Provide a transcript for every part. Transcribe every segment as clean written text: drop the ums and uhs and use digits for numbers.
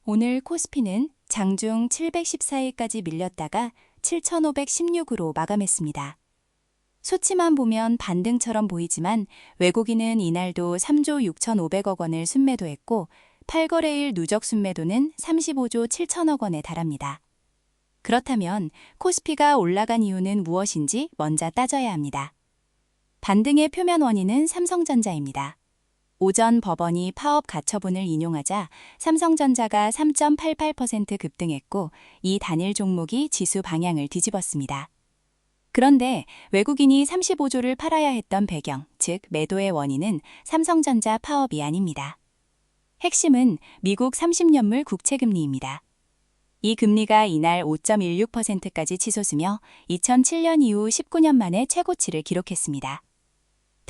오늘 코스피는 장중 714일까지 밀렸다가 7,516으로 마감했습니다. 수치만 보면 반등처럼 보이지만 외국인은 이날도 3조 6,500억 원을 순매도했고 8거래일 누적 순매도는 35조 7천억 원에 달합니다. 그렇다면 코스피가 올라간 이유는 무엇인지 먼저 따져야 합니다. 반등의 표면 원인은 삼성전자입니다. 오전 법원이 파업 가처분을 인용하자 삼성전자가 3.88% 급등했고 이 단일 종목이 지수 방향을 뒤집었습니다. 그런데 외국인이 35조를 팔아야 했던 배경, 즉 매도의 원인은 삼성전자 파업이 아닙니다. 핵심은 미국 30년물 국채금리입니다. 이 금리가 이날 5.16%까지 치솟으며 2007년 이후 19년 만에 최고치를 기록했습니다.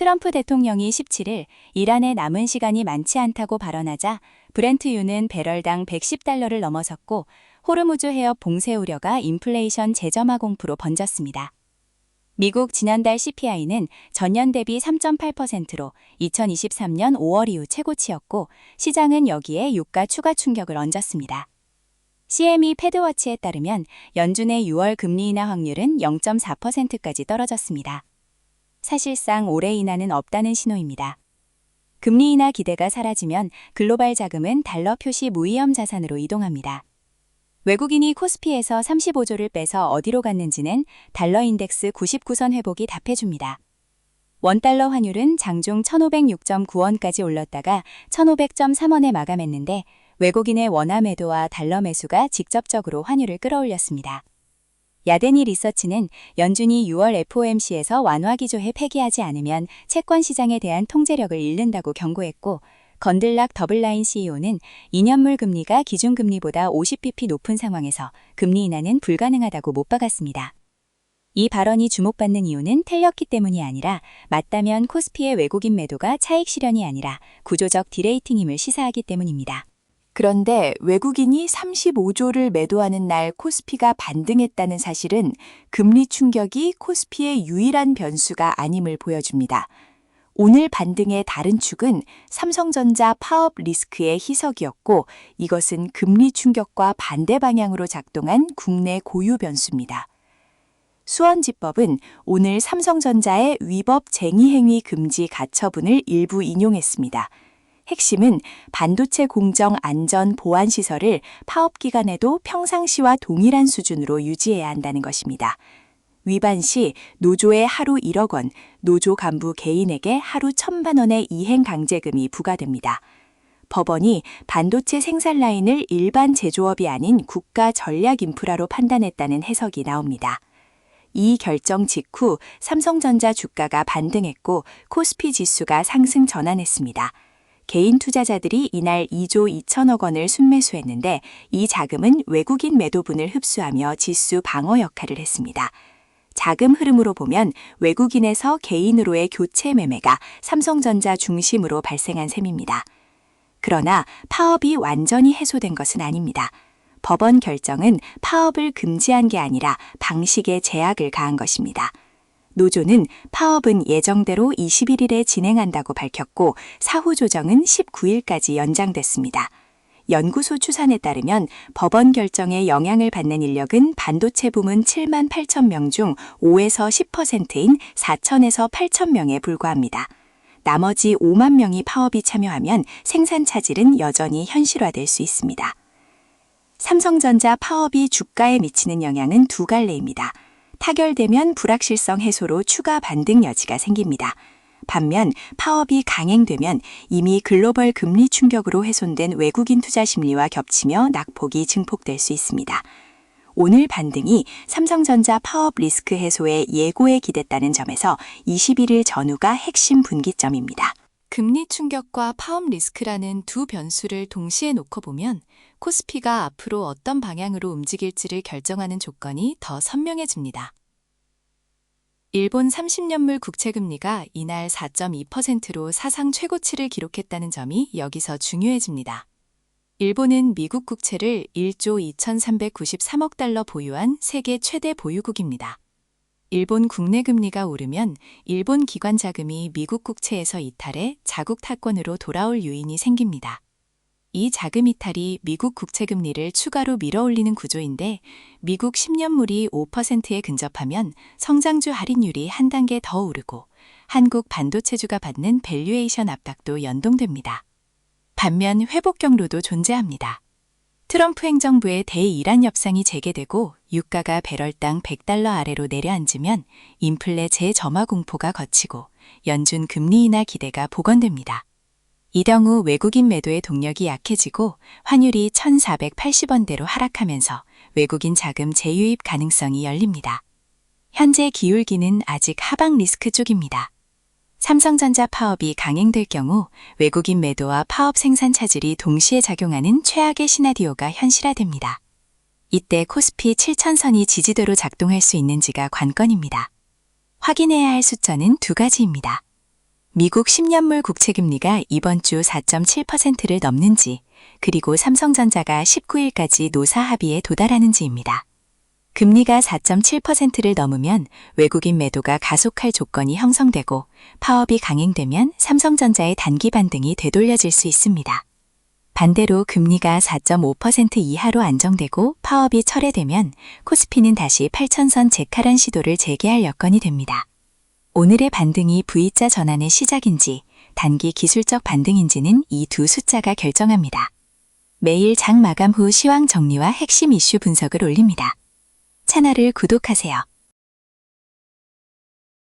트럼프 대통령이 17일 이란에 남은 시간이 많지 않다고 발언하자 브렌트유는 배럴당 110달러를 넘어섰고 호르무즈 해협 봉쇄 우려가 인플레이션 재점화 공포로 번졌습니다. 미국 지난달 CPI는 전년 대비 3.8%로 2023년 5월 이후 최고치였고 시장은 여기에 유가 추가 충격을 얹었습니다. CME 패드워치에 따르면 연준의 6월 금리 인하 확률은 0.4%까지 떨어졌습니다. 사실상 올해 인하는 없다는 신호입니다. 금리 인하 기대가 사라지면 글로벌 자금은 달러 표시 무위험 자산으로 이동합니다. 외국인이 코스피에서 35조를 빼서 어디로 갔는지는 달러 인덱스 99선 회복이 답해줍니다. 원달러 환율은 장중 1,506.9원까지 올랐다가 1,500.3원에 마감했는데 외국인의 원화 매도와 달러 매수가 직접적으로 환율을 끌어올렸습니다. 야데니 리서치는 연준이 6월 FOMC에서 완화 기조에 폐기하지 않으면 채권 시장에 대한 통제력을 잃는다고 경고했고 건들락 더블라인 CEO는 2년물 금리가 기준금리보다 50bp 높은 상황에서 금리 인하는 불가능하다고 못 박았습니다. 이 발언이 주목받는 이유는 틀렸기 때문이 아니라 맞다면 코스피의 외국인 매도가 차익 실현이 아니라 구조적 디레이팅임을 시사하기 때문입니다. 그런데 외국인이 35조를 매도하는 날 코스피가 반등했다는 사실은 금리 충격이 코스피의 유일한 변수가 아님을 보여줍니다. 오늘 반등의 다른 축은 삼성전자 파업 리스크의 희석이었고 이것은 금리 충격과 반대 방향으로 작동한 국내 고유 변수입니다. 수원지법은 오늘 삼성전자의 위법 쟁의행위 금지 가처분을 일부 인용했습니다. 핵심은 반도체 공정 안전 보안 시설을 파업 기간에도 평상시와 동일한 수준으로 유지해야 한다는 것입니다. 위반 시 노조에 하루 1억 원, 노조 간부 개인에게 하루 1,000만 원의 이행 강제금이 부과됩니다. 법원이 반도체 생산 라인을 일반 제조업이 아닌 국가 전략 인프라로 판단했다는 해석이 나옵니다. 이 결정 직후 삼성전자 주가가 반등했고 코스피 지수가 상승 전환했습니다. 개인 투자자들이 이날 2조 2천억 원을 순매수했는데 이 자금은 외국인 매도분을 흡수하며 지수 방어 역할을 했습니다. 자금 흐름으로 보면 외국인에서 개인으로의 교체 매매가 삼성전자 중심으로 발생한 셈입니다. 그러나 파업이 완전히 해소된 것은 아닙니다. 법원 결정은 파업을 금지한 게 아니라 방식에 제약을 가한 것입니다. 노조는 파업은 예정대로 21일에 진행한다고 밝혔고 사후 조정은 19일까지 연장됐습니다. 연구소 추산에 따르면 법원 결정에 영향을 받는 인력은 반도체 부문 7만 8천 명 중 5에서 10%인 4천에서 8천 명에 불과합니다. 나머지 5만 명이 파업이 참여하면 생산 차질은 여전히 현실화될 수 있습니다. 삼성전자 파업이 주가에 미치는 영향은 두 갈래입니다. 타결되면 불확실성 해소로 추가 반등 여지가 생깁니다. 반면 파업이 강행되면 이미 글로벌 금리 충격으로 훼손된 외국인 투자 심리와 겹치며 낙폭이 증폭될 수 있습니다. 오늘 반등이 삼성전자 파업 리스크 해소에 예고에 기댔다는 점에서 21일 전후가 핵심 분기점입니다. 금리 충격과 파업 리스크라는 두 변수를 동시에 놓고 보면 코스피가 앞으로 어떤 방향으로 움직일지를 결정하는 조건이 더 선명해집니다. 일본 30년물 국채금리가 이날 4.2%로 사상 최고치를 기록했다는 점이 여기서 중요해집니다. 일본은 미국 국채를 1조 2,393억 달러 보유한 세계 최대 보유국입니다. 일본 국내 금리가 오르면 일본 기관 자금이 미국 국채에서 이탈해 자국 타권으로 돌아올 요인이 생깁니다. 이 자금 이탈이 미국 국채 금리를 추가로 밀어올리는 구조인데 미국 10년물이 5%에 근접하면 성장주 할인율이 한 단계 더 오르고 한국 반도체주가 받는 밸류에이션 압박도 연동됩니다. 반면 회복 경로도 존재합니다. 트럼프 행정부의 대이란 협상이 재개되고 유가가 배럴당 $100 아래로 내려앉으면 인플레 재점화 공포가 걷히고 연준 금리 인하 기대가 복원됩니다. 이 경우 외국인 매도의 동력이 약해지고 환율이 1,480원대로 하락하면서 외국인 자금 재유입 가능성이 열립니다. 현재 기울기는 아직 하방 리스크 쪽입니다. 삼성전자 파업이 강행될 경우 외국인 매도와 파업 생산 차질이 동시에 작용하는 최악의 시나리오가 현실화됩니다. 이때 코스피 7,000선이 지지도로 작동할 수 있는지가 관건입니다. 확인해야 할 숫자는 두 가지입니다. 미국 10년물 국채금리가 이번 주 4.7%를 넘는지, 그리고 삼성전자가 19일까지 노사 합의에 도달하는지입니다. 금리가 4.7%를 넘으면 외국인 매도가 가속할 조건이 형성되고 파업이 강행되면 삼성전자의 단기 반등이 되돌려질 수 있습니다. 반대로 금리가 4.5% 이하로 안정되고 파업이 철회되면 코스피는 다시 8,000선 재하락 시도를 재개할 여건이 됩니다. 오늘의 반등이 V자 전환의 시작인지 단기 기술적 반등인지는 이 두 숫자가 결정합니다. 매일 장 마감 후 시황 정리와 핵심 이슈 분석을 올립니다. 채널을 구독하세요.